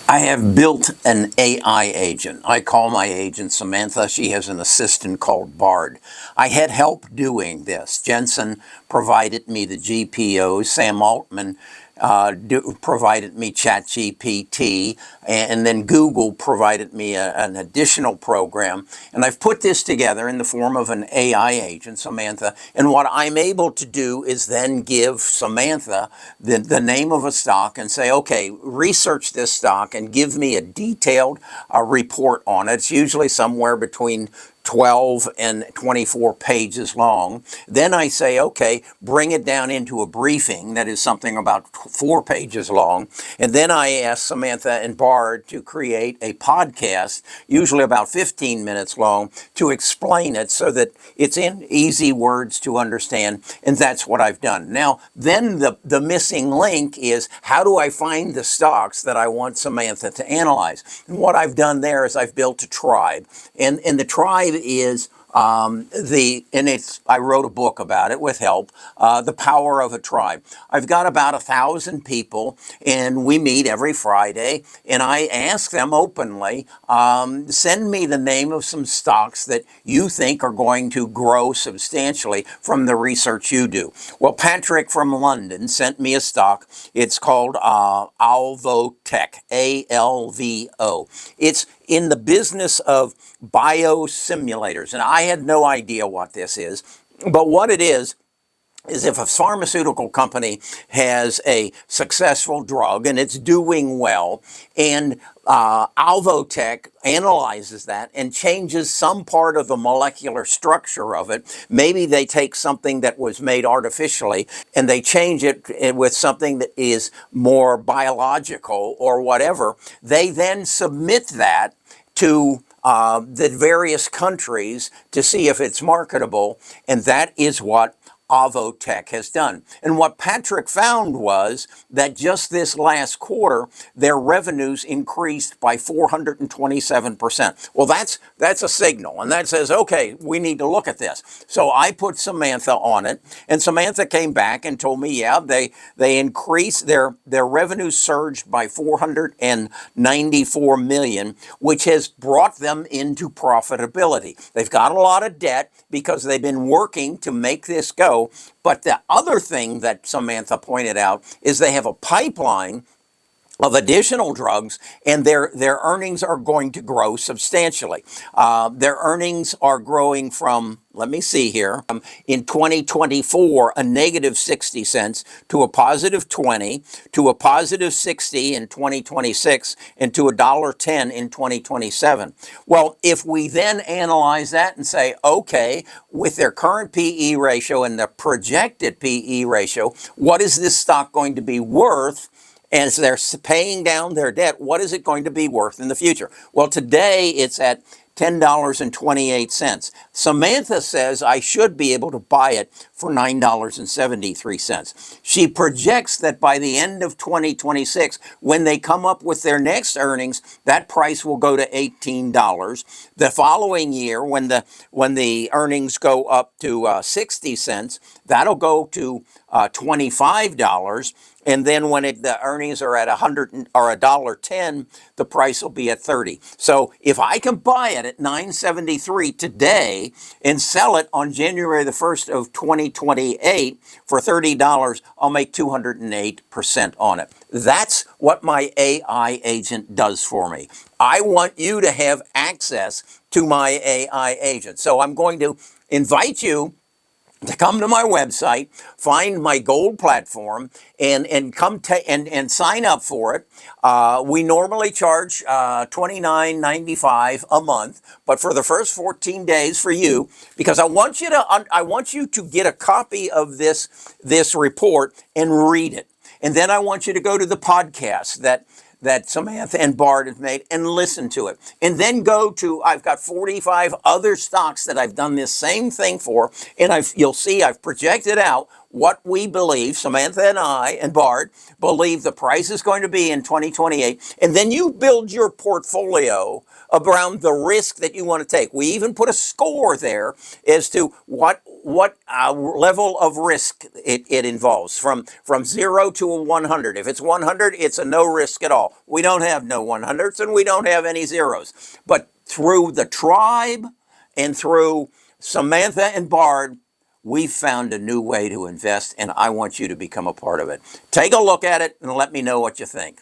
I have built an AI agent. I call my agent Samantha. She has an assistant called Bard. I had help doing this. Jensen provided me the GPO. Sam Altman provided me ChatGPT, and then Google provided me an additional program. And I've put this together in the form of an AI agent, Samantha. And what I'm able to do is then give Samantha the name of a stock and say, okay, research this stock and give me a detailed report on it. It's usually somewhere between 12 and 24 pages long. Then I say, okay, bring it down into a briefing that is something about 4 pages long. And then I ask Samantha and Bard to create a podcast, usually about 15 minutes long, to explain it so that it's in easy words to understand. And that's what I've done. Now, then the missing link is, how do I find the stocks that I want Samantha to analyze? And what I've done there is I've built a tribe. And the tribe is I wrote a book about it with help, The Power of a Tribe. I've got about 1,000 people, and we meet every Friday, and I ask them openly, send me the name of some stocks that you think are going to grow substantially from the research you do. Well, Patrick from London sent me a stock. It's called Alvotech, ALVO. It's in the business of biosimulators. And I had no idea what this is, but what it is if a pharmaceutical company has a successful drug and it's doing well, and Alvotech analyzes that and changes some part of the molecular structure of it. Maybe they take something that was made artificially and they change it with something that is more biological or whatever. They then submit that to the various countries to see if it's marketable, and that is what Alvotech has done. And what Patrick found was that just this last quarter, their revenues increased by 427%. Well, that's a signal, and that says, okay, we need to look at this. So I put Samantha on it, and Samantha came back and told me, yeah, they increased their revenues, surged by 494 million, which has brought them into profitability. They've got a lot of debt because they've been working to make this go. But the other thing that Samantha pointed out is they have a pipeline of additional drugs, and their earnings are going to grow substantially. Their earnings are growing from, let me see here, in 2024, a negative 60 cents to a positive 20, to a positive 60 in 2026, and to $1.10 in 2027. Well, if we then analyze that and say, okay, with their current PE ratio and the projected PE ratio, what is this stock going to be worth? As they're paying down their debt, what is it going to be worth in the future? Well, today it's at $10.28. Samantha says I should be able to buy it for $9.73. She projects that by the end of 2026, when they come up with their next earnings, that price will go to $18. The following year, when the earnings go up to 60 cents, that'll go to $25. And then when the earnings are at $1.10, the price will be at 30. So if I can buy it at $9.73 today and sell it on January the 1st of 2028 for $30, I'll make 208% on it. That's what my AI agent does for me. I want you to have access to my AI agent. So I'm going to invite you to come to my website, find my gold platform, and come and sign up for it. We normally charge $29.95 a month, but for the first 14 days for you, because I want you to get a copy of this report and read it, and then I want you to go to the podcast that Samantha and Bard have made and listen to it. And then go to, I've got 45 other stocks that I've done this same thing for, and you'll see I've projected out what we believe, Samantha and I and Bart believe the price is going to be in 2028, and then you build your portfolio around the risk that you want to take. We even put a score there as to what level of risk it involves, from 0 to a 100. If it's 100, it's a no risk at all. We don't have no 100s and we don't have any zeros. But through the tribe and through Samantha and Bard, we've found a new way to invest, and I want you to become a part of it. Take a look at it and let me know what you think.